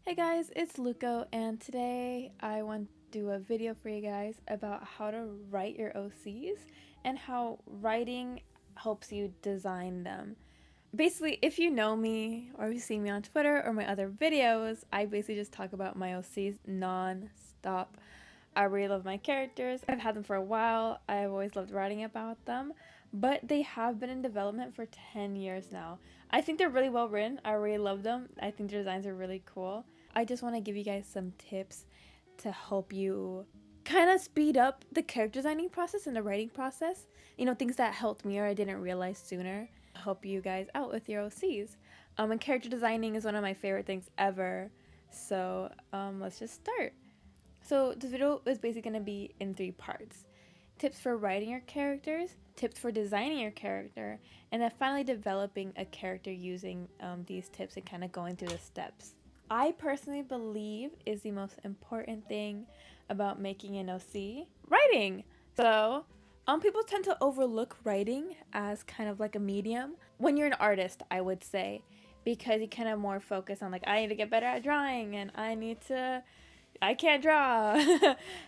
Hey guys, it's Luco, and today I want to do a video for you guys about how to write your OCs and how writing helps you design them. Basically, if you know me or you see me on Twitter or my other videos, I basically just talk about my OCs non-stop. I really love my characters. I've had them for a while. I've always loved writing about them, but they have been in development for 10 years now. I think they're really well written. I really love them. I think their designs are really cool. I just want to give you guys some tips to help you kind of speed up the character designing process and the writing process. Things that helped me or I didn't realize sooner. Help you guys out with your OCs. And character designing is one of my favorite things ever. So let's just start. So this video is basically going to be in 3 parts. Tips for writing your characters, tips for designing your character, and then finally developing a character using these tips and kind of going through the steps. I personally believe is the most important thing about making an OC, writing. So people tend to overlook writing as kind of like a medium. When you're an artist, I would say, because you kind of more focus on like, I need to get better at drawing and I can't draw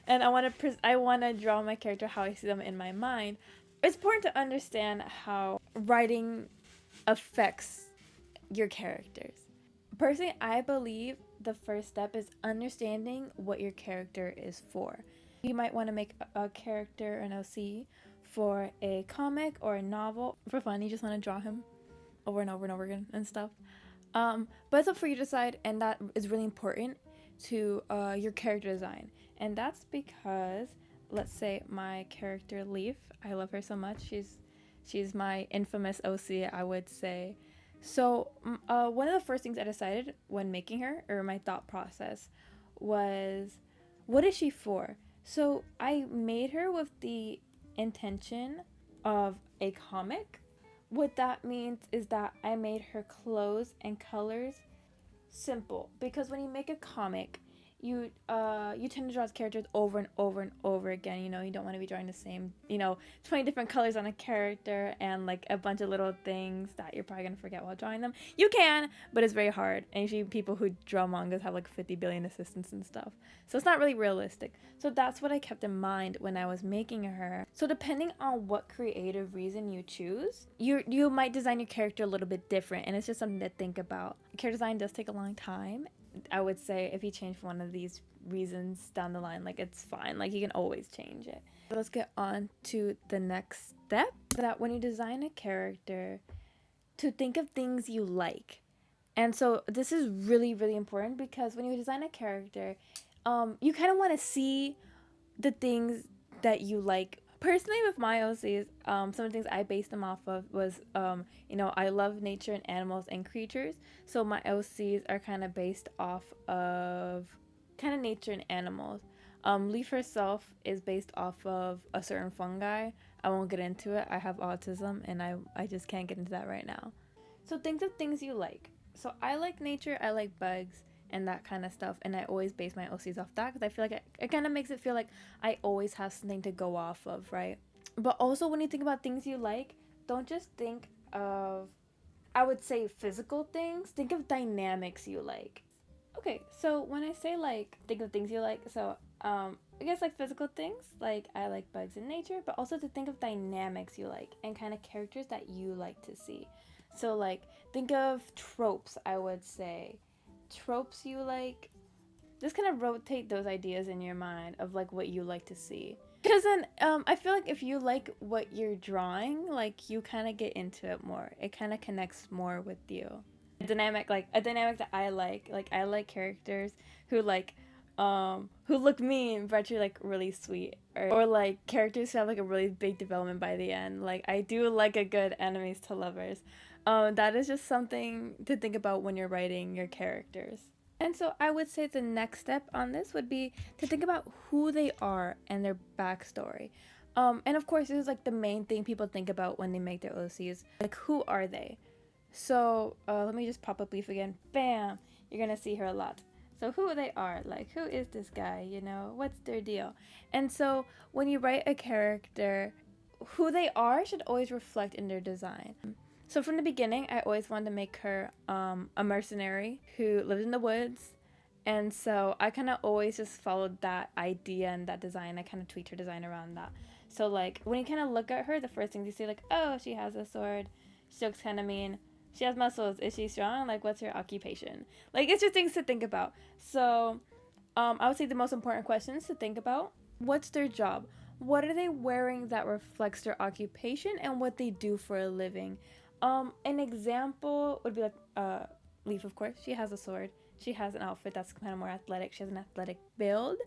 and I want to draw my character how I see them in my mind. It's important to understand how writing affects your characters. Personally, I believe the first step is understanding what your character is for. You might want to make a character, an OC, for a comic or a novel. For fun, you just want to draw him over and over and over again and stuff. But it's up for you to decide, and that is really important to your character design. And that's because, let's say my character Leaf, I love her so much. She's my infamous OC, I would say. So one of the first things I decided when making her, or my thought process, was what is she for? So I made her with the intention of a comic. What that means is that I made her clothes and colors simple, because when you make a comic, you tend to draw characters over and over and over again. You don't want to be drawing the same 20 different colors on a character and like a bunch of little things that you're probably gonna forget while drawing them. You can, but it's very hard, and usually people who draw mangas have like 50 billion assistants and stuff, so it's not really realistic. So that's what I kept in mind when I was making her. So depending on what creative reason you choose, you might design your character a little bit different, and it's just something to think about. Character design does take a long time. I would say if you change one of these reasons down the line, like, it's fine. Like, you can always change it. So let's get on to the next step. That when you design a character, to think of things you like. And so this is really, really important, because when you design a character, you kind of want to see the things that you like. Personally, with my OCs, some of the things I based them off of was, I love nature and animals and creatures. So my OCs are kind of based off of kind of nature and animals. Leaf herself is based off of a certain fungi. I won't get into it. I have autism, and I just can't get into that right now. So think of things you like. So I like nature, I like bugs, and that kind of stuff, and I always base my OCs off that, because I feel like it kind of makes it feel like I always have something to go off of, right? But also, when you think about things you like, don't just think of, I would say, physical things. Think of dynamics you like. Okay, so when I say, like, think of things you like, so I guess, like, physical things, like I like bugs in nature, but also to think of dynamics you like and kind of characters that you like to see. So, like, think of tropes, I would say. Tropes you like. Just kind of rotate those ideas in your mind of, like, what you like to see. Because then I feel like if you like what you're drawing, like, you kind of get into it more. It kind of connects more with you. A dynamic that I like characters who, like, who look mean but actually, like, really sweet, or like characters who have, like, a really big development by the end. Like, I do like a good enemies to lovers. That is just something to think about when you're writing your characters. And so I would say the next step on this would be to think about who they are and their backstory. And of course, this is, like, the main thing people think about when they make their OCs. Like, who are they? So let me just pop up Leaf again. Bam! You're gonna see her a lot. So who they are, like, who is this guy, what's their deal? And so when you write a character, who they are should always reflect in their design. So from the beginning, I always wanted to make her a mercenary who lived in the woods And so I kind of always just followed that idea and that design. I kind of tweaked her design around that. So like when you kind of look at her, the first thing you see like, oh, she has a sword. She looks kind of mean. She has muscles. Is she strong? Like, what's her occupation? Like, it's just things to think about. So I would say the most important questions to think about: what's their job? What are they wearing that reflects their occupation and what they do for a living? An example would be like Leaf, of course. She has a sword. She has an outfit that's kind of more athletic. She has an athletic build.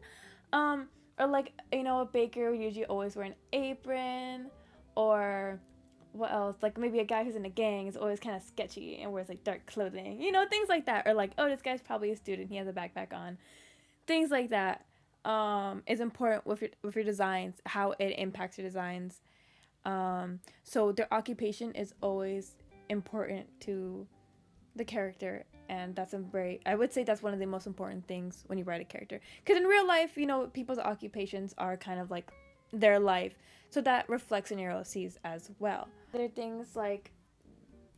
Um, or like, a baker would usually always wear an apron, or what else? Like maybe a guy who's in a gang is always kind of sketchy and wears like dark clothing, things like that. Or like, oh, this guy's probably a student. He has a backpack on. Things like that is important with your designs, how it impacts your designs. So their occupation is always important to the character, and I would say that's one of the most important things when you write a character, because in real life, people's occupations are kind of like their life, so that reflects in your OCs as well. There are things like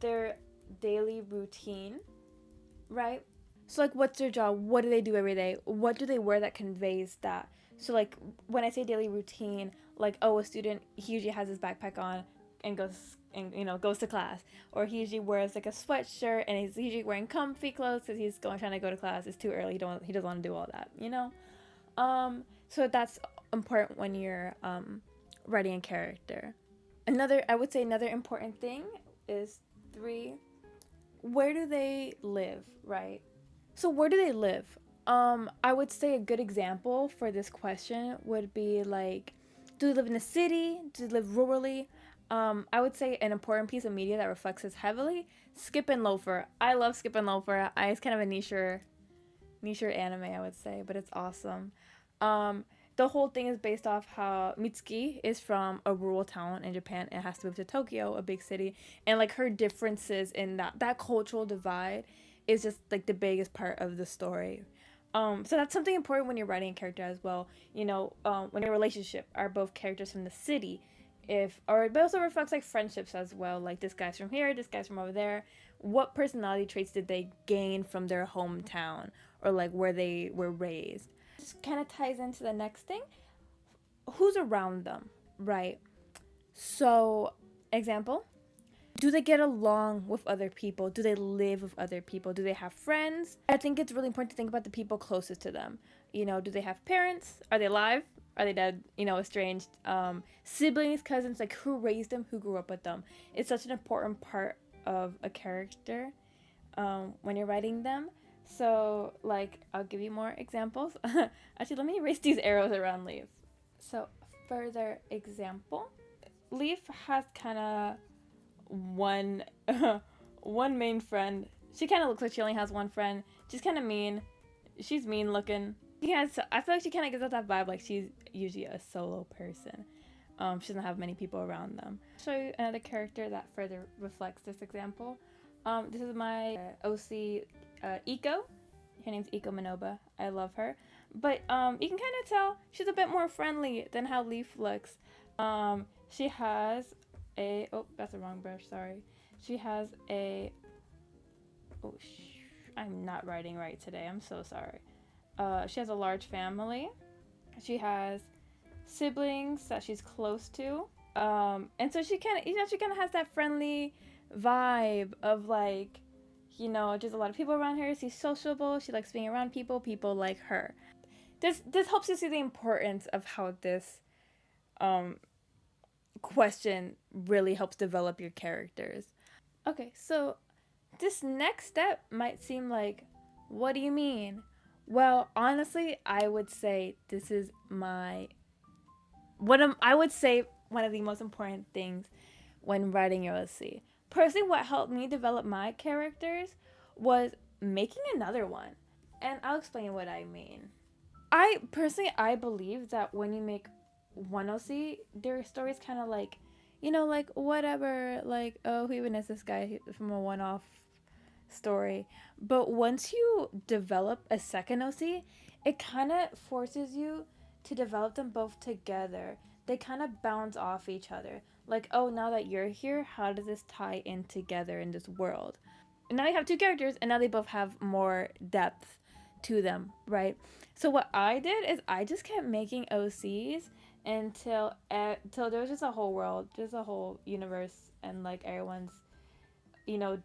their daily routine, right? So like, what's their job? What do they do every day? What do they wear that conveys that? So like, when I say daily routine, like, oh, a student, he usually has his backpack on and goes to class, or he usually wears like a sweatshirt and he's usually wearing comfy clothes because he's trying to go to class. It's too early. He doesn't want to do all that. So that's important when you're writing a character. I would say another important thing is 3. Where do they live, right? So where do they live? I would say a good example for this question would be like, do they live in the city? Do they live rurally? I would say an important piece of media that reflects this heavily: Skip and Loafer. I love Skip and Loafer. It's kind of a niche anime, I would say, but it's awesome. The whole thing is based off how Mitsuki is from a rural town in Japan and has to move to Tokyo, a big city, and like her differences in that cultural divide is just like the biggest part of the story. So that's something important when you're writing a character as well. When your relationship are both characters from the city, it also reflects like friendships as well. Like, this guy's from here, this guy's from over there. What personality traits did they gain from their hometown, or like where they were raised? This kind of ties into the next thing: who's around them, right? So, example: do they get along with other people? Do they live with other people? Do they have friends? I think it's really important to think about the people closest to them. Do they have parents? Are they alive? Are they dead? Estranged? Siblings, cousins, like who raised them, who grew up with them. It's such an important part of a character when you're writing them. So, like, I'll give you more examples. Actually, let me erase these arrows around Leaf. So, further example: Leaf has kind of one one main friend. She kind of looks like she only has one friend. She's kind of mean. She's mean looking. I feel like she kind of gives out that vibe like she's usually a solo person. She doesn't have many people around them. I'll show you another character that further reflects this example. This is my OC, Iko. Her name's Iko Minoba. I love her. But you can kind of tell she's a bit more friendly than how Leaf looks. She has that's the wrong brush, sorry. She has I'm not writing right today, I'm so sorry. She has a large family. She has siblings that she's close to. And so she kind of has that friendly vibe of like, just a lot of people around her. She's sociable. She likes being around people. People like her. This helps you see the importance of how this question really helps develop your characters. Okay, so this next step might seem like, what do you mean? Well, honestly, I would say this is I would say one of the most important things when writing your OC. Personally, what helped me develop my characters was making another one. And I'll explain what I mean. I believe that when you make one OC, their story's kind of like, like whatever, like, oh, who even is this guy from a one-off story. But once you develop a second OC, it kind of forces you to develop them both together. They kind of bounce off each other. Like, oh, now that you're here, how does this tie in together in this world? And now you have 2 characters, and now they both have more depth to them, right? So what I did is I just kept making OCs until there was just a whole world, just a whole universe, and like everyone's,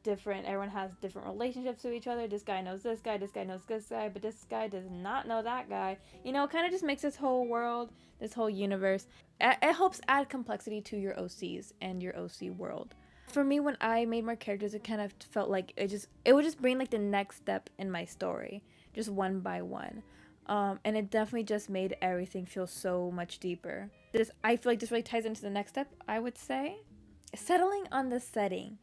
different. Everyone has different relationships to each other. This guy knows this guy knows this guy, but this guy does not know that guy. Kind of just makes this whole world, this whole universe. It helps add complexity to your OCs and your OC world. For me, when I made more characters, it kind of felt like it would just bring like the next step in my story, just one by one. And it definitely just made everything feel so much deeper. I feel like this really ties into the next step, I would say. Settling on the setting.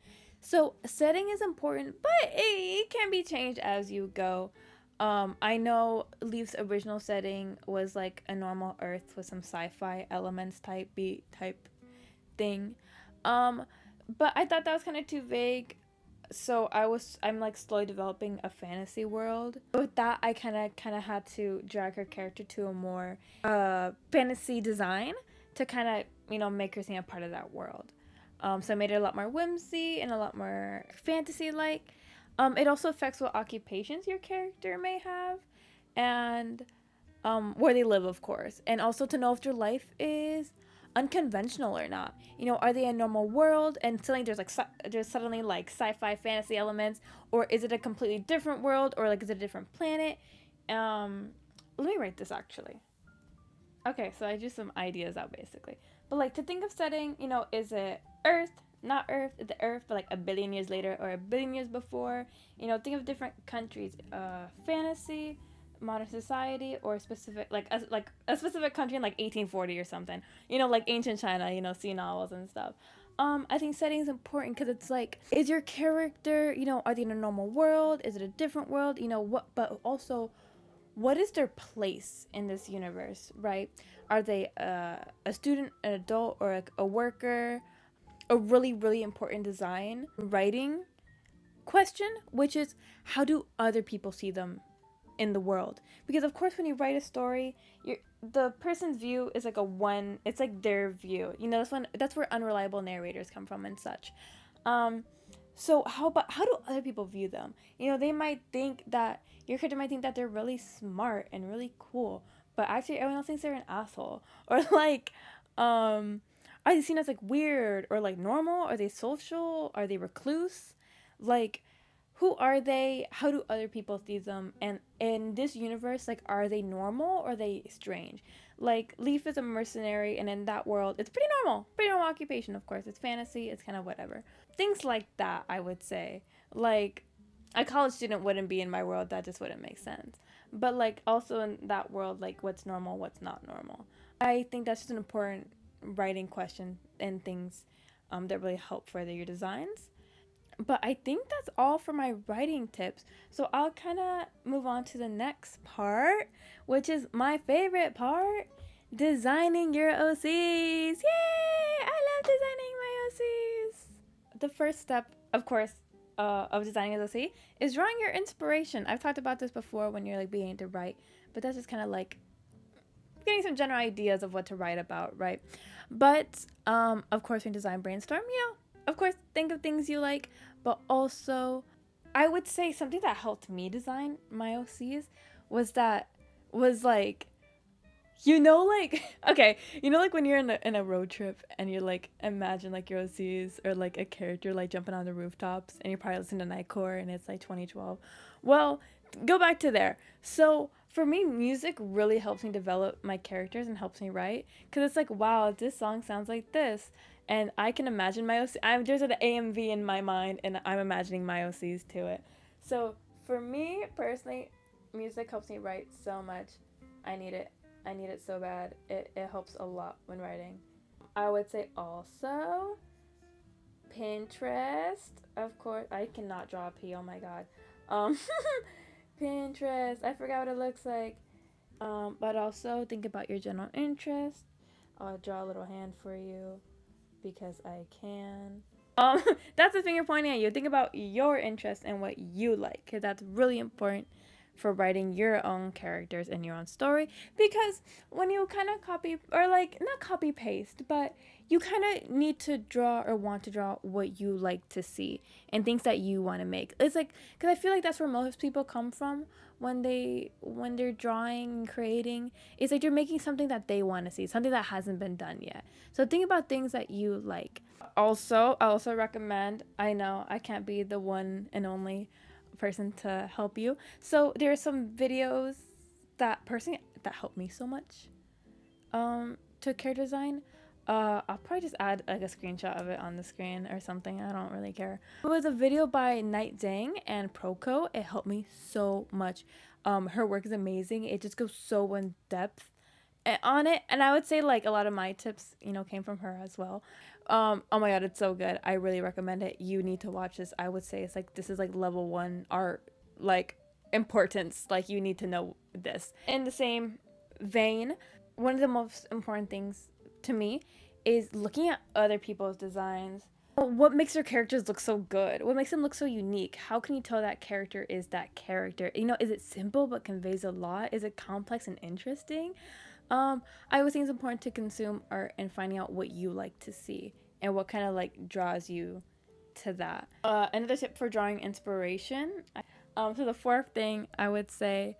So setting is important, but it can be changed as you go. I know Leaf's original setting was like a normal Earth with some sci-fi elements type thing. Um, but I thought that was kind of too vague. So I'm like slowly developing a fantasy world. With that, I kind of had to drag her character to a more fantasy design to kind of make her seem a part of that world. So I made it a lot more whimsy and a lot more fantasy like. It also affects what occupations your character may have, and where they live, of course, and also to know if their life is unconventional or not. Are they a normal world and suddenly there's suddenly like sci-fi fantasy elements, or is it a completely different world, or like is it a different planet? Let me write this actually. Okay, so I just some ideas out basically. But like to think of setting, is it Earth, not Earth, is it Earth, but like a billion years later or a billion years before? Think of different countries, fantasy, modern society, or specific like a specific country in like 1840 or something. Like ancient China, sea novels and stuff. I think setting is important because it's like, is your character, are they in a normal world? Is it a different world? But also, what is their place in this universe, right? Are they a student, an adult, or like a worker? A really, really important design writing question, which is, how do other people see them in the world? Because of course, when you write a story, the person's view is like it's like their view. That's where unreliable narrators come from and such. So how do other people view them? They might think that your character might think that they're really smart and really cool, but actually everyone else thinks they're an asshole. Or like, are they seen as like weird or like normal? Are they social? Are they recluse? Like, who are they? How do other people see them? And in this universe, like, are they normal or are they strange? Like, Leaf is a mercenary, and in that world, it's pretty normal occupation. Of course, it's fantasy. It's kind of whatever. Things like that, I would say. Like, a college student wouldn't be in my world. That just wouldn't make sense. But like, also in that world, like, what's normal, what's not normal. I think that's just an important writing question and things that really help further your designs. But I think that's all for my writing tips. So I'll kind of move on to the next part, which is my favorite part, designing your OCs. Yay! I love designing my OCs. The first step, of course, of designing an OC is drawing your inspiration. I've talked about this before when you're like beginning to write, but that's just kind of like getting some general ideas of what to write about, right? But of course, when design brainstorm, of course, think of things you like, but also, I would say something that helped me design my OCs was like, okay, like when you're in a road trip and you're like, imagine like your OCs or like a character like jumping on the rooftops and you're probably listening to Nightcore and it's like 2012. Well, go back to there. So for me, music really helps me develop my characters and helps me write, because it's like, wow, this song sounds like this. And I can imagine my OC. There's an AMV in my mind, and I'm imagining my OCs to it. So for me personally, music helps me write so much. I need it. I need it so bad. It helps a lot when writing. I would say also Pinterest. Of course, I cannot draw a P. Oh my god. Pinterest. I forgot what it looks like. But also think about your general interest. I'll draw a little hand for you because I can. That's the finger pointing at you. Think about your interest and what you like, because that's really important for writing your own characters and your own story. Because when you kind of copy, or like not copy paste, but you kind of need to draw or want to draw what you like to see and things that you want to make. It's like, because I feel like that's where most people come from when they're drawing and creating is like you're making something that they want to see, something that hasn't been done yet. So think about things that you like. Also, I also recommend, I know I can't be the one and only person to help you. So there are some videos that personally that helped me so much to character design. I'll probably just add like a screenshot of it on the screen or something. I don't really care. It was a video by Night Zhang and Proco. It helped me so much. Her work is amazing. It just goes so in depth on it, and I would say like a lot of my tips, came from her as well. Oh my god, it's so good. I really recommend it. You need to watch this. I would say it's like this is like level 1 art like importance. Like you need to know this. In the same vein, one of the most important things to me is looking at other people's designs. What makes their characters look so good? What makes them look so unique? How can you tell that character is that character? Is it simple but conveys a lot? Is it complex and interesting? I always think it's important to consume art and finding out what you like to see and what kind of like draws you to that. Another tip for drawing inspiration. So the fourth thing I would say,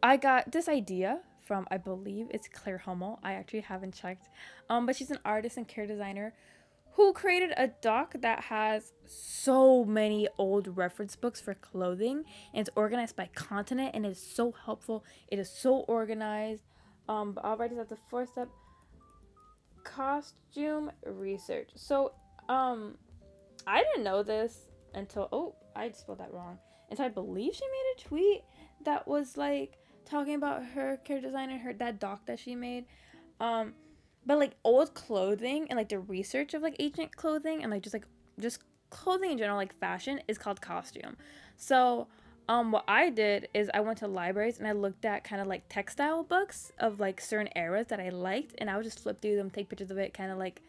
I got this idea from, I believe it's Claire Hummel. I actually haven't checked. But she's an artist and character designer who created a doc that has so many old reference books for clothing, and it's organized by continent, and it's so helpful. It is so organized. But I'll write this as the fourth step: costume research. So I didn't know this until, I spelled that wrong. And so I believe she made a tweet that was like talking about her character design and that doc that she made. But like old clothing and like the research of like ancient clothing and like just clothing in general, like fashion, is called costume. So what I did is I went to libraries and I looked at kind of like textile books of like certain eras that I liked, and I would just flip through them, take pictures of it, kind of like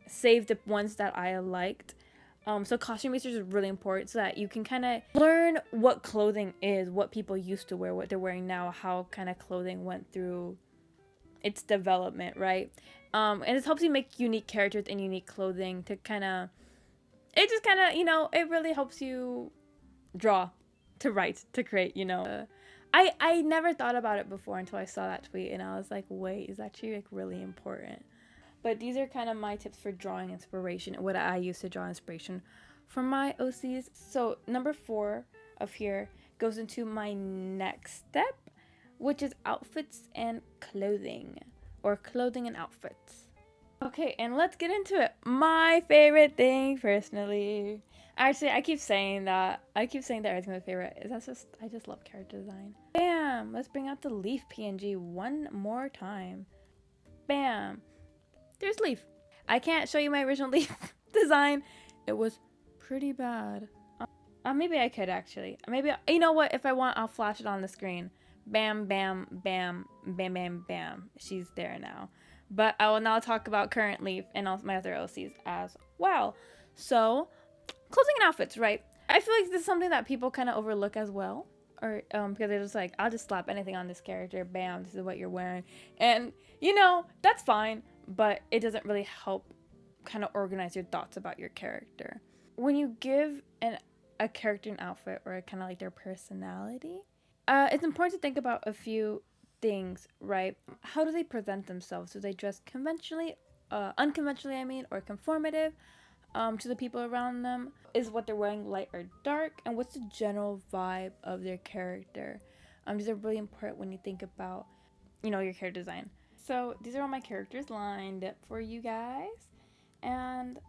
save the ones that I liked. So costume research is really important so that you can kind of learn what clothing is, what people used to wear, what they're wearing now, how kind of clothing went through its development, right? And it helps you make unique characters and unique clothing to it just it really helps you draw, to write, to create, I never thought about it before until I saw that tweet, and I was like, wait, it's actually like really important. But these are kind of my tips for drawing inspiration and what I use to draw inspiration for my OCs. So number 4 of here goes into my next step, which is outfits and clothing, or clothing and outfits. Okay, and let's get into it. My favorite thing, personally. Actually, I keep saying that. Everything's my favorite. I just love character design. Bam! Let's bring out the Leaf PNG one more time. Bam! There's Leaf. I can't show you my original Leaf design. It was pretty bad. Maybe I could actually. Maybe, you know what? If I want, I'll flash it on the screen. Bam, bam, bam, bam, bam, bam. She's there now. But I will now talk about current Leaf and also my other OCs as well. So, clothing and outfits, right? I feel like this is something that people kind of overlook as well. Or because they're just like, I'll just slap anything on this character. Bam, this is what you're wearing. And, that's fine. But it doesn't really help kind of organize your thoughts about your character. When you give a character an outfit, or kind of like their personality, it's important to think about a few things, right? How do they present themselves? Do they dress conventionally, unconventionally, or conformative to the people around them? Is what they're wearing light or dark? And what's the general vibe of their character? These are really important when you think about, your character design. So these are all my characters lined up for you guys. And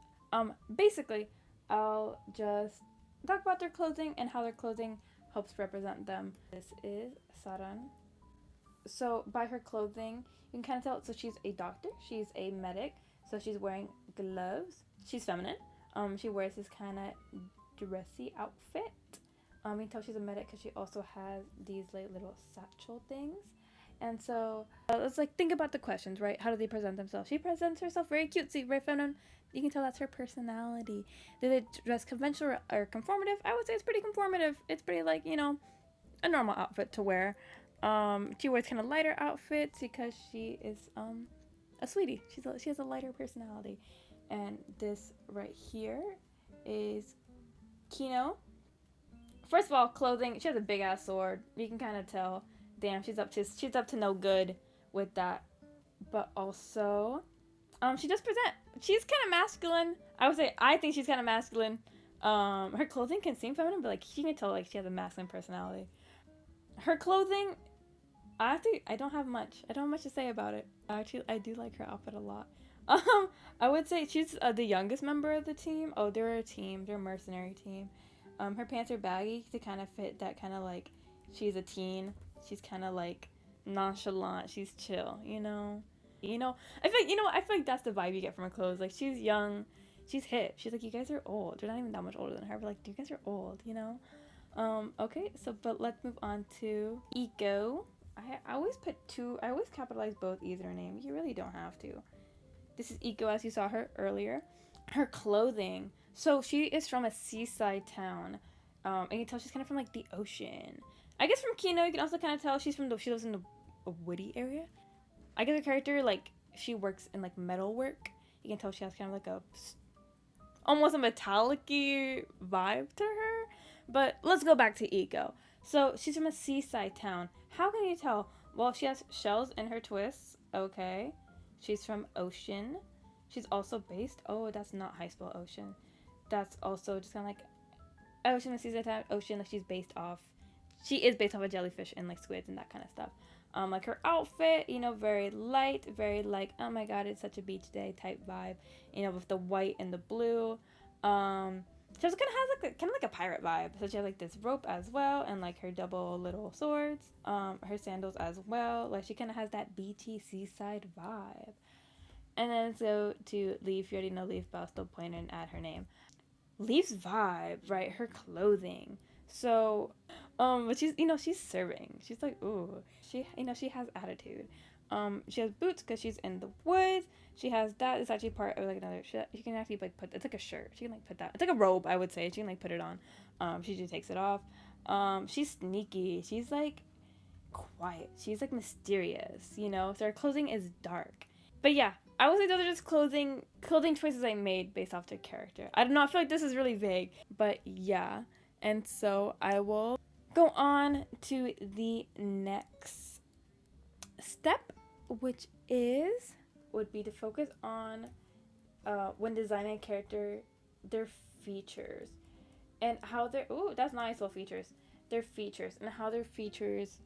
basically, I'll just talk about their clothing and how their clothing helps represent them. This is Saran. So by her clothing, you can kind of tell. So she's a doctor. She's a medic. So she's wearing gloves. She's feminine. She wears this kind of dressy outfit. You can tell she's a medic because she also has these like little satchel things. And so let's like think about the questions, right? How do they present themselves? She presents herself very cutesy, very feminine. You can tell that's her personality. Do they dress conventional or conformative? I would say it's pretty conformative. It's pretty like, a normal outfit to wear. She wears kind of lighter outfits because she is a sweetie. She has a lighter personality. And this right here is Kino First of all, clothing. She has a big ass sword. You can kind of tell. Damn, she's up to no good with that. But also, she does present. She's kind of masculine. I would say I think she's kind of masculine. Her clothing can seem feminine, but like she can tell like she has a masculine personality. Her clothing, I don't have much. I don't have much to say about it. Actually, I do like her outfit a lot. I would say she's the youngest member of the team. Oh, they're a team. They're a mercenary team. Her pants are baggy to kind of fit that kind of like she's a teen. She's kind of like nonchalant. She's chill. I feel like I feel like that's the vibe you get from her clothes. Like she's young, she's hip. She's like, you guys are old. They're not even that much older than her, but like you guys are old. Okay, so but let's move on to Eco. I always put two. I always capitalize both E's in her name. You really don't have to. This is Eco as you saw her earlier. Her clothing. So she is from a seaside town. And you can tell she's kind of from like the ocean. I guess from Kino, you can also kind of tell she lives in a woody area. I guess her character like she works in like metal work. You can tell she has kind of like a almost a metallic-y vibe to her. But let's go back to Eco. So she's from a seaside town. How can you tell? Well, she has shells in her twists. Okay. She's from Ocean. She's also based. Oh, that's not High School Ocean. That's also just kind of like Ocean, the seaside town. Ocean, like she's based off. She is based off of jellyfish and like squids and that kind of stuff. Like her outfit, very light, very like, oh my god, it's such a beach day type vibe, with the white and the blue. She also kind of has like a pirate vibe. So she has like this rope as well, and like her double little swords, her sandals as well. Like she kind of has that beachy seaside vibe. And then let's go to Leaf. You already know Leaf, but I'll still point and add her name. Leaf's vibe, right? Her clothing. So, but she's serving. She's like, ooh, she has attitude. She has boots because she's in the woods. She has that. It's actually part of like another. She can actually like put. It's like a shirt. She can like put that. It's like a robe, I would say. She can like put it on. She just takes it off. She's sneaky. She's like quiet. She's like mysterious. So her clothing is dark. But yeah, I would say those are just clothing choices I made based off their character. I don't know. I feel like this is really vague, but yeah. And so I will go on to the next step, which would be to focus on when designing a character, their features and how they're that's nice. Well, features, their features and how their features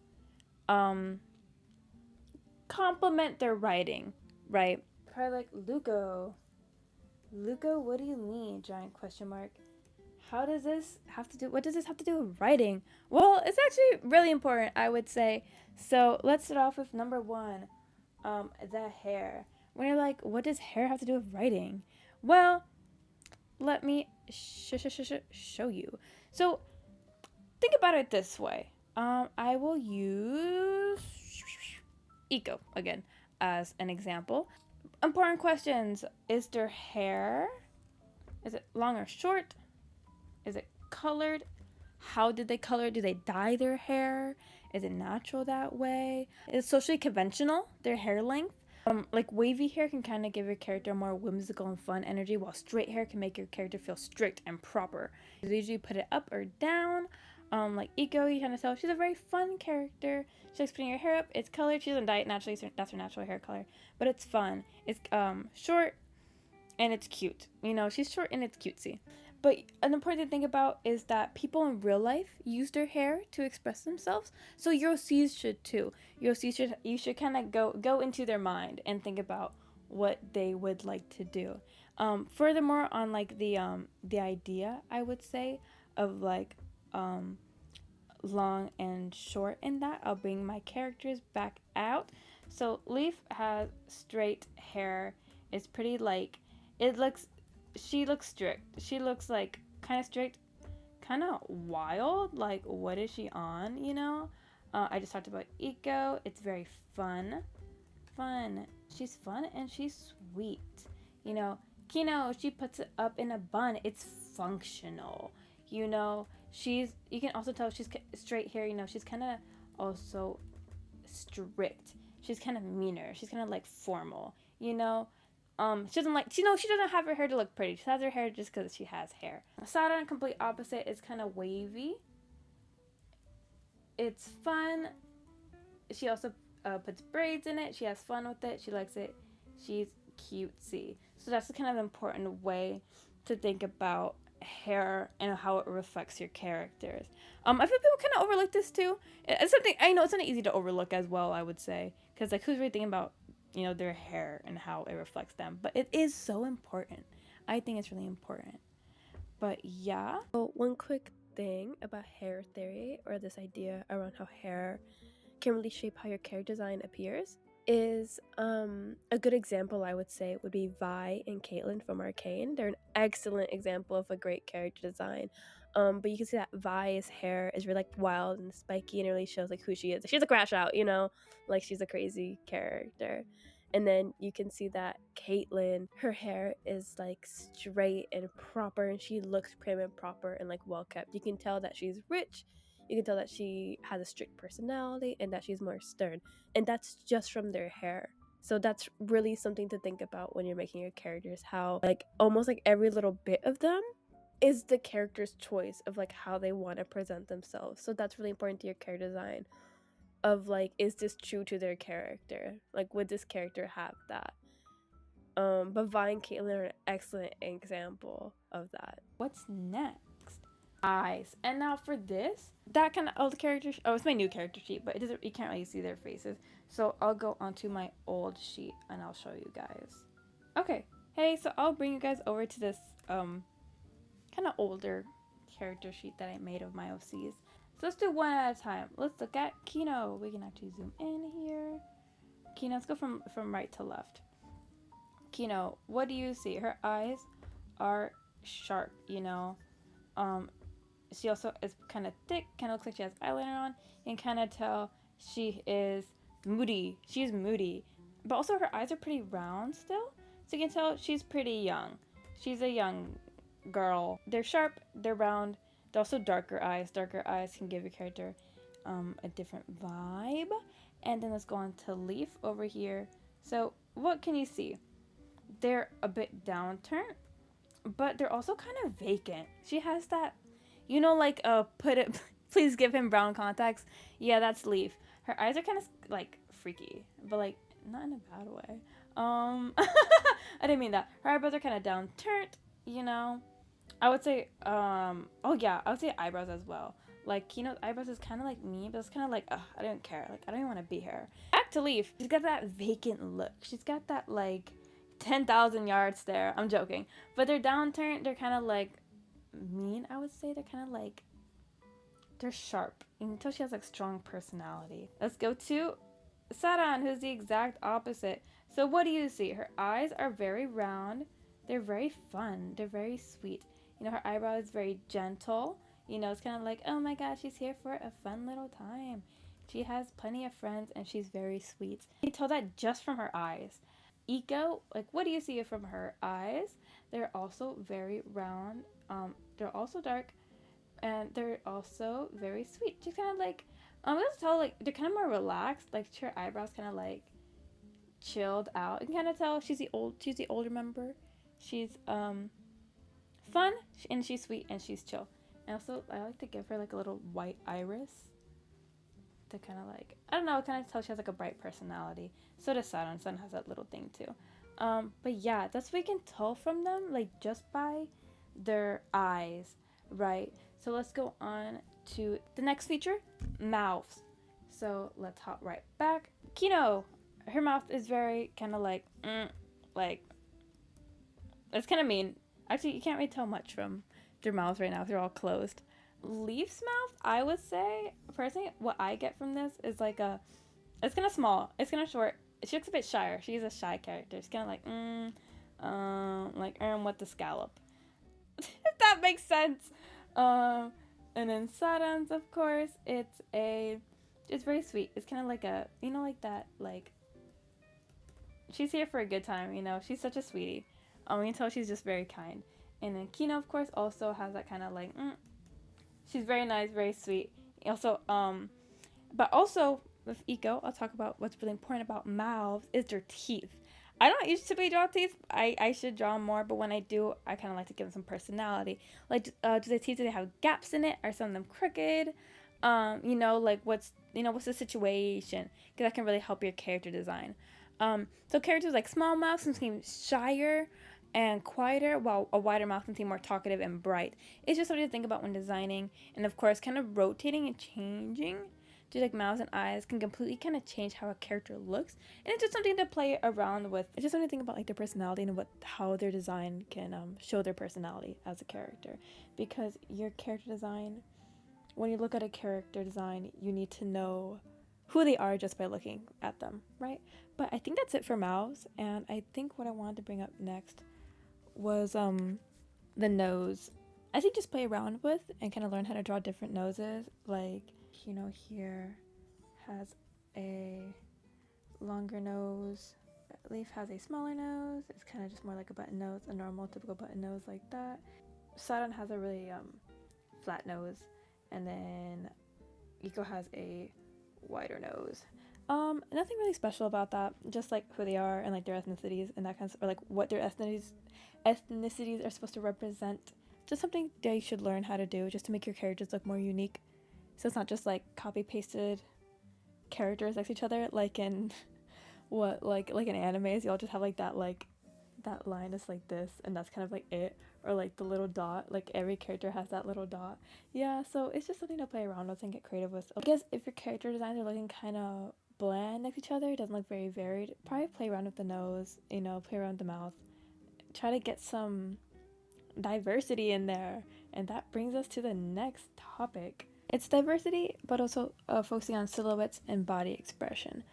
complement their writing, right? Probably like Luco, what do you mean? Giant question mark. How does this have to do? What does this have to do with writing? Well, it's actually really important, I would say. So let's start off with number one, the hair. When you're like, what does hair have to do with writing? Well, let me show you. So think about it this way. I will use Eco again as an example. Important questions. Is their hair? Is it long or short? Is it colored? How did they color? Do they dye their hair? Is it natural that way? Is it socially conventional, their hair length? Like wavy hair can kind of give your character more whimsical and fun energy, while straight hair can make your character feel strict and proper. They usually put it up or down. Like Eco, you kind of tell she's a very fun character. She likes putting her hair up. It's colored. She doesn't dye it naturally, so that's her natural hair color. But it's fun. It's short and it's cute. She's short and it's cutesy. But an important thing to think about is that people in real life use their hair to express themselves. So your OCs should too. You should kind of go into their mind and think about what they would like to do. Furthermore, on like the idea, I would say, of like long and short in that, I'll bring my characters back out. So Leaf has straight hair. It's pretty like she looks strict. She looks like kind of strict, kind of wild. Like, what is she on, I just talked about Eco. It's very fun. She's fun and she's sweet. Kino, she puts it up in a bun. It's functional. You can also tell she's straight hair. She's kind of also strict. She's kind of meaner. She's kind of like formal. She doesn't like, she doesn't have her hair to look pretty. She has her hair just because she has hair. Saturn, complete opposite, is kind of wavy. it's fun. She also puts braids in it. She has fun with it. She likes it. She's cutesy. So that's the kind of important way to think about hair and how it reflects your characters. I feel people kind of overlook this too. It's something I know it's not easy to overlook as well. I would say because like who's really thinking about their hair and how it reflects them, but it is so important. I think it's really important. But yeah. So one quick thing about hair theory, or this idea around how hair can really shape how your character design appears, is a good example I would say would be Vi and Caitlyn from Arcane. They're an excellent example of a great character design. But you can see that Vi's hair is really like wild and spiky, and it really shows like who she is. She's a crash out, like she's a crazy character. And then you can see that Caitlyn, her hair is like straight and proper, and she looks prim and proper and like well kept. You can tell that she's rich. You can tell that she has a strict personality and that she's more stern. And that's just from their hair. So that's really something to think about when you're making your characters, how like almost like every little bit of them is the character's choice of like how they want to present themselves. So that's really important to your character design of like, is this true to their character? Like, would this character have that? But Vi and Caitlyn are an excellent example of that. What's next? Eyes. And now for this, that kind of old character it's my new character sheet, but you can't really see their faces. So I'll go onto my old sheet and I'll show you guys. Okay. Hey, so I'll bring you guys over to this kind of older character sheet that I made of my OCs. So let's do one at a time. Let's look at Kino. We can actually zoom in here. Kino, let's go from right to left. Kino, what do you see? Her eyes are sharp, she also is kind of thick, kind of looks like she has eyeliner on. You can kind of tell she is moody. She's moody. But also her eyes are pretty round still. So you can tell she's pretty young. She's a young girl. They're sharp, they're round. They're also darker eyes. Darker eyes can give your character a different vibe. And then let's go on to Leaf over here. So what can you see? They're a bit downturned, but they're also kind of vacant. She has that, please give him brown contacts. Yeah, that's Leaf. Her eyes are kind of like freaky, but like not in a bad way. I didn't mean that. Her eyebrows are kind of downturned, I would say, I would say eyebrows as well. Like, Kino's eyebrows is kind of like me, but it's kind of like, I don't care. Like, I don't even want to be here. Back to Leaf. She's got that vacant look. She's got that, like, 10,000 yard stare. I'm joking. But they're downturned. They're kind of, like, mean, I would say. They're kind of, like, they're sharp. You can tell she has, like, strong personality. Let's go to Saran, who's the exact opposite. So what do you see? Her eyes are very round. They're very fun. They're very sweet. Her eyebrow is very gentle. It's kind of like, oh my gosh, she's here for a fun little time. She has plenty of friends and she's very sweet. You can tell that just from her eyes. Eco, like, what do you see from her eyes? They're also very round. They're also dark, and they're also very sweet. She's kind of like, let's tell, like, they're kind of more relaxed. Like, her eyebrows kind of like chilled out. You can kind of tell she's the older member. She's fun, and she's sweet, and she's chill. And also, I like to give her like a little white iris to kind of like, I don't know, kind of tell she has like a bright personality. So does Sun. Sun has that little thing too. But yeah, that's what we can tell from them, like just by their eyes, right? So let's go on to the next feature, mouths. So let's hop right back. Kino, her mouth is very kind of like, it's kind of mean. Actually, you can't really tell much from their mouths right now. They're all closed. Leaf's mouth, I would say, personally, what I get from this is like it's kind of small. It's kind of short. She looks a bit shyer. She's a shy character. She's kind of like, what the scallop. If that makes sense. And then Saran's, of course, it's very sweet. It's kind of like a, like that, like, she's here for a good time, She's such a sweetie. You can tell she's just very kind. And then Kino, of course, also has that kind of like, she's very nice, very sweet. Also, but also with Eco, I'll talk about what's really important about mouths is their teeth. I don't used to draw teeth. I should draw more, but when I do, I kind of like to give them some personality. Like, do the teeth, do they have gaps in it? Are some of them crooked? like what's the situation, because that can really help your character design. So characters like small mouths can seem shyer and quieter, while a wider mouth can seem more talkative and bright. It's just something to think about when designing, and of course, kind of rotating and changing, just like mouths and eyes can completely kind of change how a character looks, and it's just something to play around with. It's just something to think about, like their personality and how their design can show their personality as a character, because your character design, when you look at a character design, you need to know who they are just by looking at them, right? But I think that's it for mouths, and I think what I wanted to bring up next was the nose. I think just play around with and kind of learn how to draw different noses. Like, here has a longer nose. Leaf has a smaller nose. It's kind of just more like a button nose, a normal typical button nose like that. Saran has a really flat nose, and then Iko has a wider nose. Nothing really special about that. Just like who they are and like their ethnicities and that kind of, or like what their ethnicities are supposed to represent. Just something they should learn how to do, just to make your characters look more unique. So it's not just like copy pasted characters next to each other, like in like in animes, you all just have like that line is like this, and that's kind of like it, or like the little dot, like every character has that little dot. Yeah, so it's just something to play around with and get creative with. I guess if your character designs are looking kind of bland next to each other, it doesn't look very varied, probably play around with the nose, play around with the mouth, try to get some diversity in there. And that brings us to the next topic. It's diversity, but also focusing on silhouettes and body expression.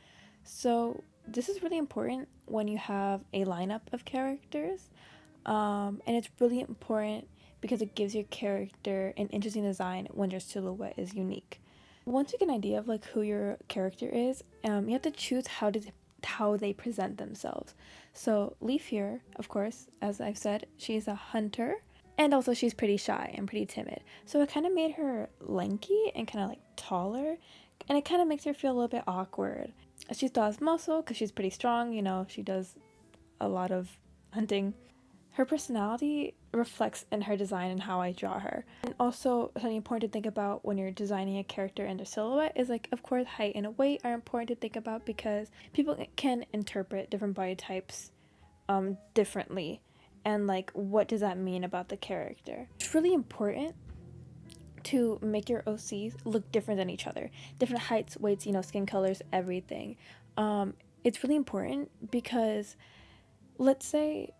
So this is really important when you have a lineup of characters, and it's really important because it gives your character an interesting design when your silhouette is unique. Once you get an idea of like who your character is, you have to choose how they present themselves. So Leaf here, of course, as I've said, she's a hunter, and also she's pretty shy and pretty timid. So it kind of made her lanky and kind of like taller, and it kind of makes her feel a little bit awkward. She still has muscle because she's pretty strong, she does a lot of hunting. Her personality reflects in her design and how I draw her. And also, something important to think about when you're designing a character and their silhouette is, like, of course, height and weight are important to think about because people can interpret different body types differently. And, like, what does that mean about the character? It's really important to make your OCs look different than each other. Different heights, weights, skin colors, everything. It's really important because, let's say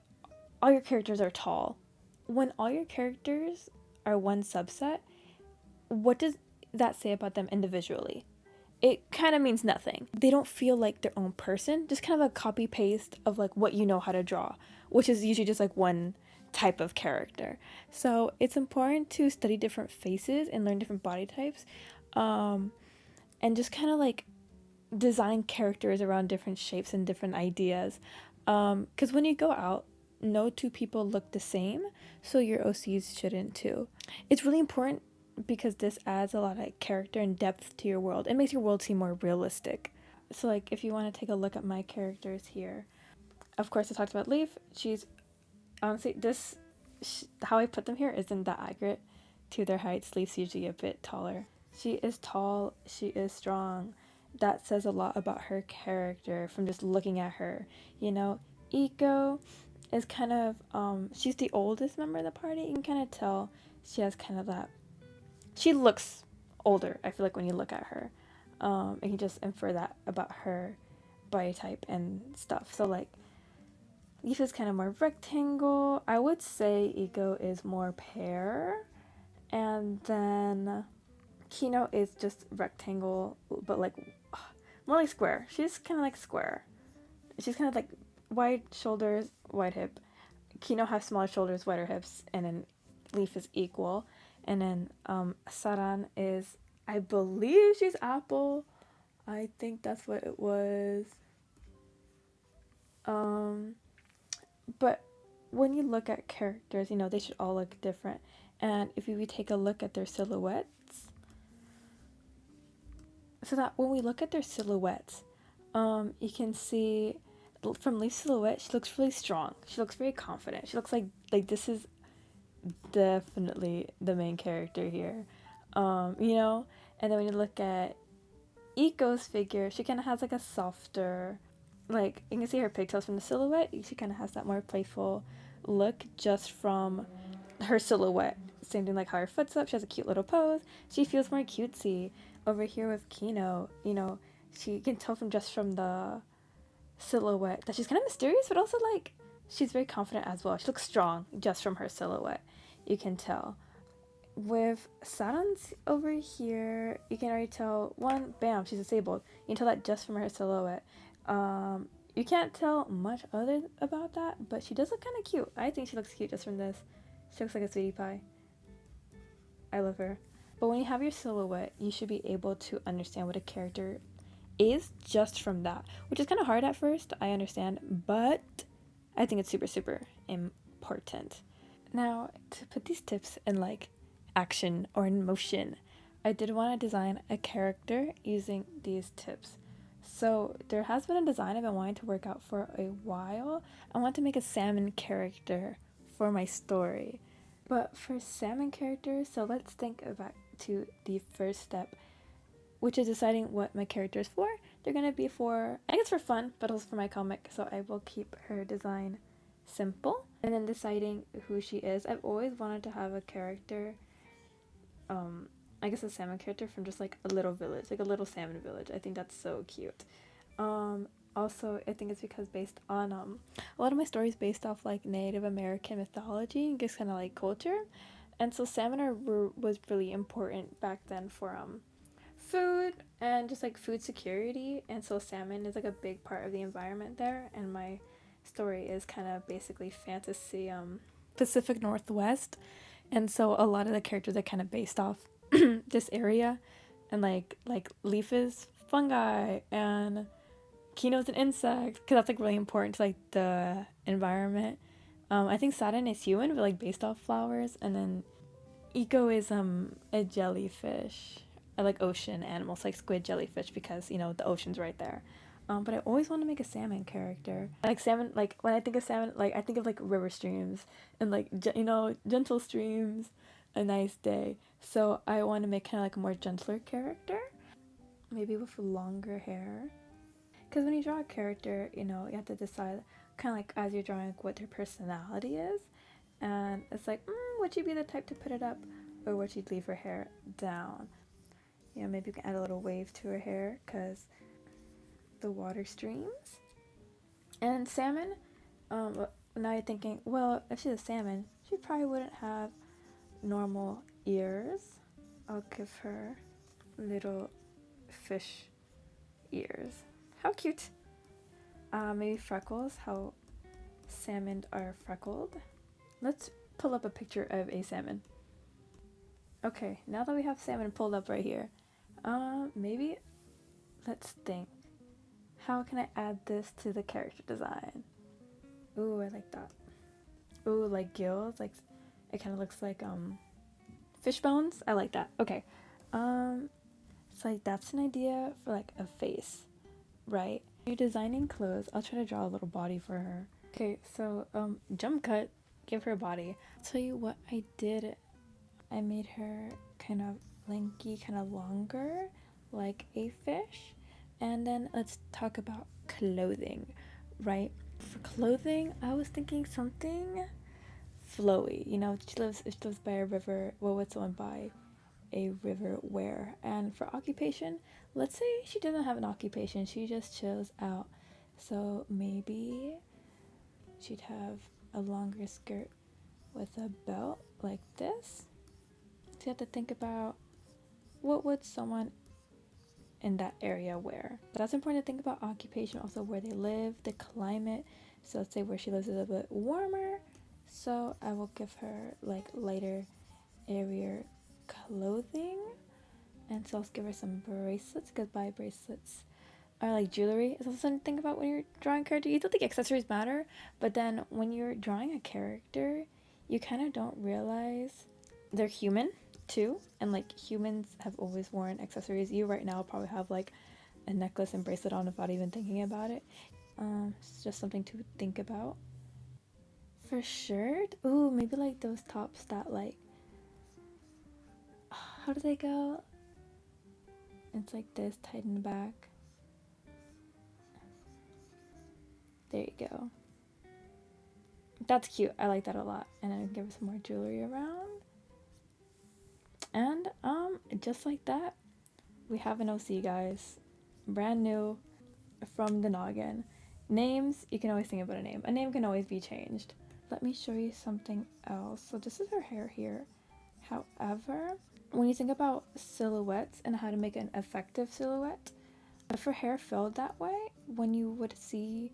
all your characters are tall. When all your characters are one subset, what does that say about them individually? It kind of means nothing. They don't feel like their own person, just kind of a copy paste of like what you know how to draw, which is usually just like one type of character. So it's important to study different faces and learn different body types, and just kind of like design characters around different shapes and different ideas. Because when you go out, no two people look the same, so your OCs shouldn't too. It's really important because this adds a lot of character and depth to your world. It makes your world seem more realistic. So like if you want to take a look at my characters here, of course I talked about Leaf. She's honestly how I put them here isn't that accurate to their heights. Leaf's usually a bit taller. She is tall, she is strong. That says a lot about her character from just looking at her. Iko is kind of she's the oldest member of the party. You can kind of tell she has kind of that, she looks older, I feel like, when you look at her. And you just infer that about her body type and stuff. So like Leaf is kind of more rectangle. I would say Iko is more pear, and then Kino is just rectangle, but like more like square. She's kind of like square. She's kind of like wide shoulders, wide hip. Kino has smaller shoulders, wider hips, and then Leaf is equal. And then Saran is, I believe she's apple. I think that's what it was. But when you look at characters, they should all look different. And if we take a look at their silhouettes, so that when we look at their silhouettes, you can see from Leaf's silhouette, she looks really strong. She looks very confident. She looks like this is definitely the main character here, And then when you look at Eco's figure, she kind of has like a softer, like you can see her pigtails from the silhouette. She kind of has that more playful look just from her silhouette. Same thing like how her foot's up. She has a cute little pose. She feels more cutesy. Over here with Kino, you know, she can tell from just from the silhouette that she's kind of mysterious, but also like she's very confident as well. She looks strong just from her silhouette. You can tell. With Saturns over here, you can already tell one, bam, she's disabled. You can tell that just from her silhouette. You can't tell much other about that, but she does look kind of cute. I think she looks cute just from this. She looks like a sweetie pie. I love her. But when you have your silhouette, you should be able to understand what a character is just from that, which is kind of hard at first, I understand, but I think it's super, super important. Now, to put these tips in like action or in motion, I did want to design a character using these tips. So there has been a design I've been wanting to work out for a while. I want to make a salmon character for my story. But for salmon characters, so let's think about to the first step, which is deciding what my character is for. They're gonna be for, I guess, for fun, but also for my comic. So I will keep her design simple. And then deciding who she is. I've always wanted to have a character, I guess a salmon character from just like a little village, like a little salmon village. I think that's so cute. Also, I think it's because based on a lot of my stories based off like Native American mythology and just kind of like culture, and so salmon was really important back then for food and just like food security, and so salmon is like a big part of the environment there. And my story is kind of basically fantasy Pacific Northwest, and so a lot of the characters are kind of based off this area, and like Leaf is fungi and Kino's an insect because that's like really important to like the environment. I think Saturn is Huion, but like based off flowers, and then Eco is a jellyfish. I like ocean animals like squid, jellyfish because you know the ocean's right there. But I always want to make a salmon character. Like salmon, like when I think of salmon, like I think of like river streams and like you know gentle streams, a nice day. So I want to make kind of like a more gentler character, maybe with longer hair. Because when you draw a character, you know you have to decide kind of like as you're drawing like, what their personality is, and it's like, would you be the type to put it up, or would you leave her hair down? You know, maybe you can add a little wave to her hair because the water streams. And salmon, now you're thinking, well, if she's a salmon, she probably wouldn't have normal ears. I'll give her little fish ears. How cute. Maybe freckles, how salmon are freckled. Let's pull up a picture of a salmon. Okay, now that we have salmon pulled up right here, maybe let's think. How can I add this to the character design? Ooh, I like that. Ooh, like gills, like it kind of looks like fish bones. I like that. Okay, it's like that's an idea for like a face, right? You're designing clothes. I'll try to draw a little body for her. Okay, so jump cut, give her a body. I'll tell you what I did. I made her kind of lanky, kind of longer, like a fish. And then let's talk about clothing, right? For clothing, I was thinking something flowy. You know, she lives by a river. What would someone buy a river wear? And for occupation, let's say she doesn't have an occupation. She just chills out. So maybe she'd have a longer skirt with a belt like this. So you have to think about what would someone in that area wear. But that's important to think about occupation, also where they live, the climate. So let's say where she lives is a bit warmer. So I will give her like lighter, airier clothing. And so I'll give her some bracelets. Goodbye bracelets. Or like jewelry is also something to think about when you're drawing a character. You don't think accessories matter, but then when you're drawing a character, you kind of don't realize they're human too, and like humans have always worn accessories. You right now probably have like a necklace and bracelet on without even thinking about it. It's just something to think about. For shirt, ooh, maybe like those tops that like how do they go? It's like this, tied in the back. There you go. That's cute. I like that a lot. And then give her some more jewelry around. And just like that, we have an OC, guys. Brand new from the noggin. Names, you can always think about a name. A name can always be changed. Let me show you something else. So this is her hair here. However, when you think about silhouettes and how to make an effective silhouette, if her hair fell that way, when you would see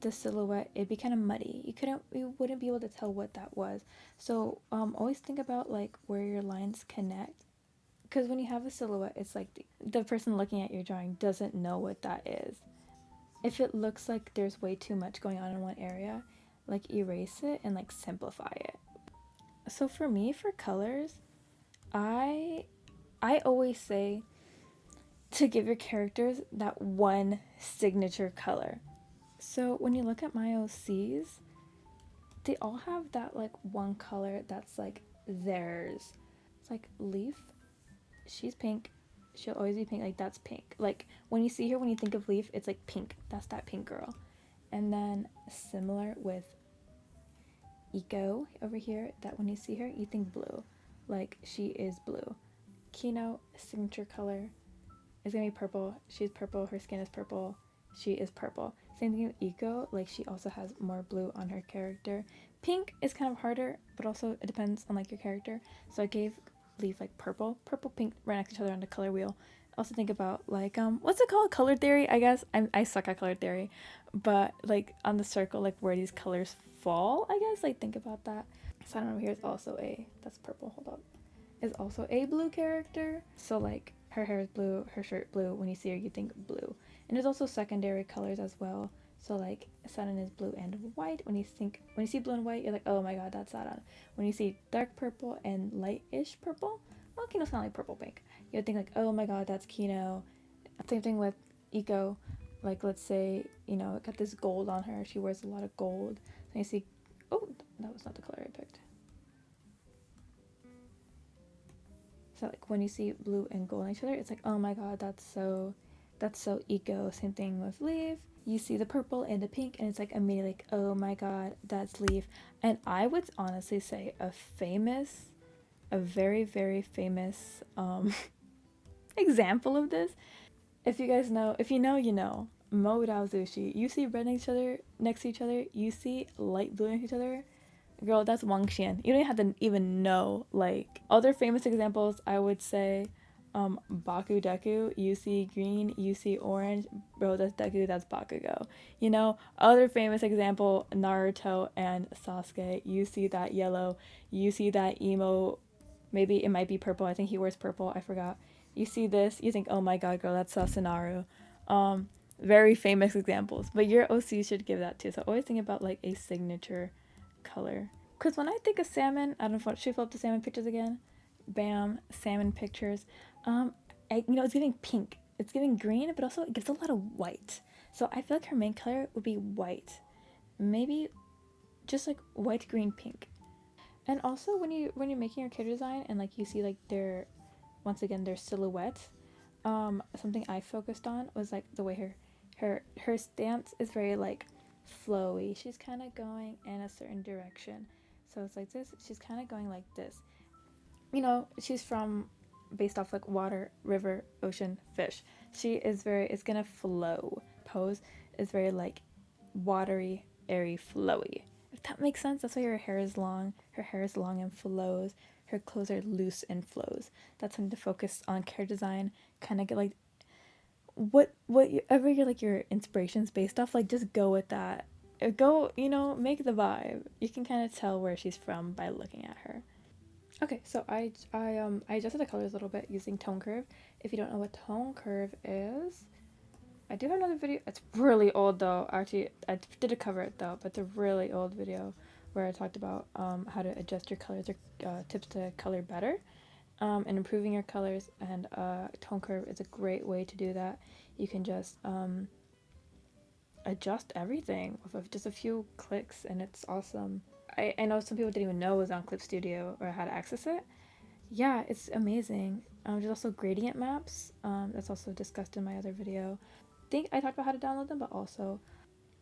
the silhouette, it'd be kind of muddy. You wouldn't be able to tell what that was. So always think about like where your lines connect, because when you have a silhouette, it's like the person looking at your drawing doesn't know what that is. If it looks like there's way too much going on in one area, like erase it and like simplify it. So for me, for colors, I I always say to give your characters that one signature color. So when you look at my OCs, they all have that like one color that's like theirs. It's like Leaf, she's pink. She'll always be pink. Like that's pink. Like when you see her, when you think of Leaf, it's like pink. That's that pink girl. And then similar with Eco over here, that when you see her, you think blue. Like she is blue. Kino, signature color, is gonna be purple. She's purple. Her skin is purple. She is purple. Same thing with Eco. Like she also has more blue on her character. Pink is kind of harder, but also it depends on like your character. So I gave Leaf like purple, pink right next to each other on the color wheel. Also think about like what's it called? Color theory, I guess. I suck at color theory, but like on the circle, like where these colors fall, I guess. Like think about that. So I don't know. Here's also a that's purple. Hold up, is also a blue character. So like her hair is blue, her shirt blue. When you see her, you think blue. And there's also secondary colors as well. So like Saturn is blue and white. When you see blue and white, you're like, oh my god, that's Saturn. When you see dark purple and light-ish purple, well, Kino's kind of like purple pink. You'd think like, oh my god, that's Kino. Same thing with Eco. Like let's say got this gold on her. She wears a lot of gold. So you see, oh, that was not the color I picked. So like when you see blue and gold on each other, it's like, oh my god, that's so Eco. Same thing with Leaf. You see the purple and the pink, and it's like immediately like, oh my god, that's Leaf. And I would honestly say a very very famous example of this. If you guys know, if you know, you know. Mo Zushi. You see red next to each other. You see light blue next to each other. Girl, that's Wang Xian. You don't have to even know. Like, other famous examples, I would say Baku Deku. You see green, you see orange. Bro, that's Deku, that's Bakugo. Other famous example, Naruto and Sasuke. You see that yellow, you see that emo. Maybe it might be purple. I think he wears purple. I forgot. You see this, you think, oh my god, girl, that's Sasunaru. Very famous examples. But your OC should give that too. So always think about like a signature color. Because when I think of salmon, I don't know if should we flip up the salmon pictures again? Bam, salmon pictures. It's giving pink. It's giving green, but also it gives a lot of white. So I feel like her main color would be white. Maybe just like white, green, pink. And also when you're making your character design and like you see like their silhouette, something I focused on was like the way her stance is very like flowy. She's kind of going in a certain direction. So it's like this. She's kind of going like this. She's from based off like water, river, ocean, fish. She is very. It's gonna flow. Pose is very like watery, airy, flowy. If that makes sense, that's why her hair is long. Her hair is long and flows. Her clothes are loose and flows. That's something to focus on character design. Kind of get like whatever your inspiration's based off, like just go with that. Go, make the vibe. You can kind of tell where she's from by looking at her. Okay, so I adjusted the colors a little bit using tone curve. If you don't know what tone curve is, I do have another video. It's really old though. Actually, I did cover it though, but it's a really old video where I talked about how to adjust your colors or tips to color better. And improving your colors, and tone curve is a great way to do that. You can just adjust everything with just a few clicks, and it's awesome. I know some people didn't even know it was on Clip Studio or how to access it. Yeah, it's amazing. There's also gradient maps. That's also discussed in my other video. I think I talked about how to download them, but also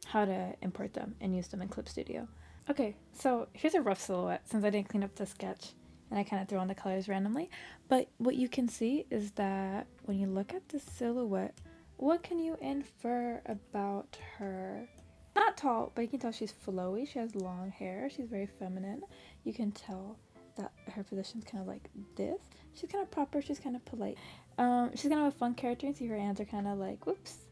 how to import them and use them in Clip Studio. Okay, so here's a rough silhouette since I didn't clean up the sketch and I kind of threw on the colors randomly. But what you can see is that when you look at the silhouette, what can you infer about her? Not tall, but you can tell she's flowy. She has long hair. She's very feminine. You can tell that her position's kind of like this. She's kind of proper. She's kind of polite. She's kind of a fun character. You see her hands are kind of like whoops,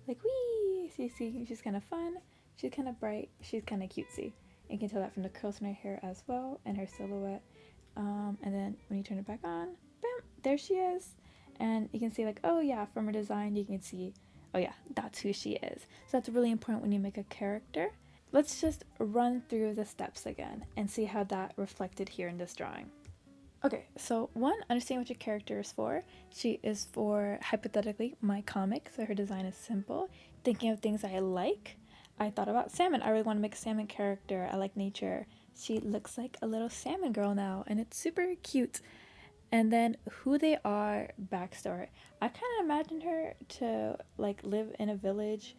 like wee. So you see she's kind of fun. She's kind of bright. She's kind of cutesy. You can tell that from the curls in her hair as well and her silhouette. And then when you turn it back on, bam, there she is. And you can see like, oh yeah, from her design you can see, oh yeah, that's who she is. So that's really important when you make a character. Let's just run through the steps again and see how that reflected here in this drawing. Okay, so one, understand what your character is for. She is for, hypothetically, my comic, so her design is simple. Thinking of things I like. I thought about salmon. I really want to make a salmon character. I like nature. She looks like a little salmon girl now, and it's super cute. And then who they are, backstory. I kind of imagined her to like live in a village.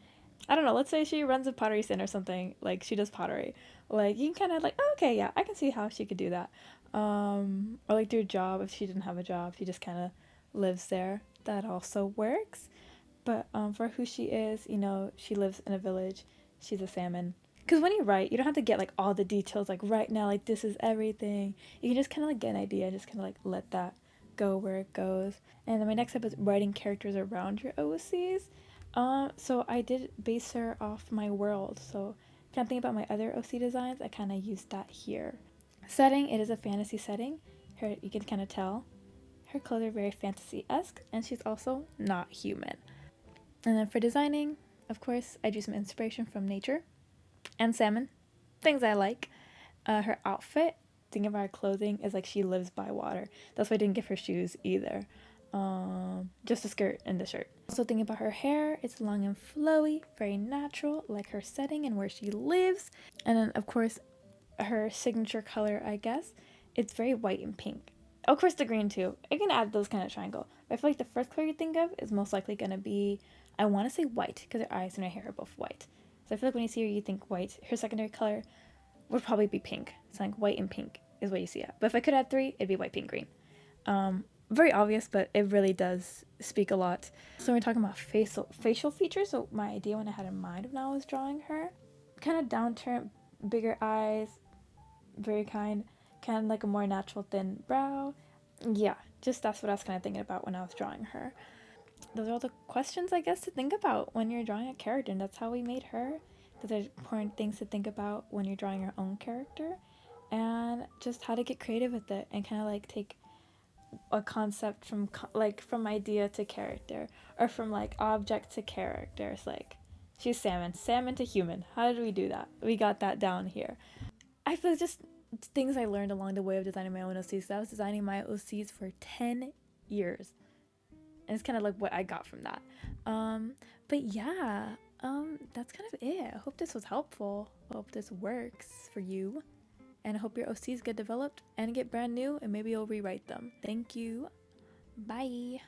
I don't know, let's say she runs a pottery stand or something, like she does pottery. Like you can kind of like, oh, okay, yeah, I can see how she could do that. Or like do a job if she didn't have a job, she just kind of lives there. That also works. But for who she is, you know, she lives in a village. She's a salmon. Because when you write, you don't have to get like all the details, like right now, like this is everything. You can just kind of like get an idea, just kind of like let that go where it goes. And then my next step is writing characters around your OCs. So I did base her off my world. So kind of think about my other OC designs, I kind of used that here. Setting, it is a fantasy setting. Her, you can kind of tell. Her clothes are very fantasy-esque, and she's also not human. And then for designing, of course, I drew some inspiration from nature and salmon, things I like. Her outfit, thinking about her clothing, is like she lives by water. That's why I didn't give her shoes either. Just a skirt and the shirt. Also thinking about her hair, it's long and flowy, very natural, like her setting and where she lives. And then of course, her signature color, I guess, it's very white and pink. Of course, the green too. I can add those kind of triangle. But I feel like the first color you think of is most likely gonna be, I want to say white because her eyes and her hair are both white. So I feel like when you see her, you think white. Her secondary color would probably be pink. So like white and pink is what you see at. But if I could add three, it'd be white, pink, green. Very obvious, but it really does speak a lot. So we're talking about facial features. So my idea when I had in mind when I was drawing her, kind of downturned, bigger eyes, very kind of like a more natural thin brow. Yeah, just that's what I was kind of thinking about when I was drawing her. Those are all the questions I guess to think about when you're drawing a character, and that's how we made her. Those are important things to think about when you're drawing your own character, and just how to get creative with it and kind of like take a concept from like from idea to character, or from like object to character. It's like she's salmon to human. How did we do that? We got that down here. I feel just things I learned along the way of designing my own OCs. I was designing my OCs for 10 years. And it's kind of like what I got from that. But yeah, that's kind of it. I hope this was helpful. I hope this works for you. And I hope your OCs get developed and get brand new, and maybe you'll rewrite them. Thank you. Bye.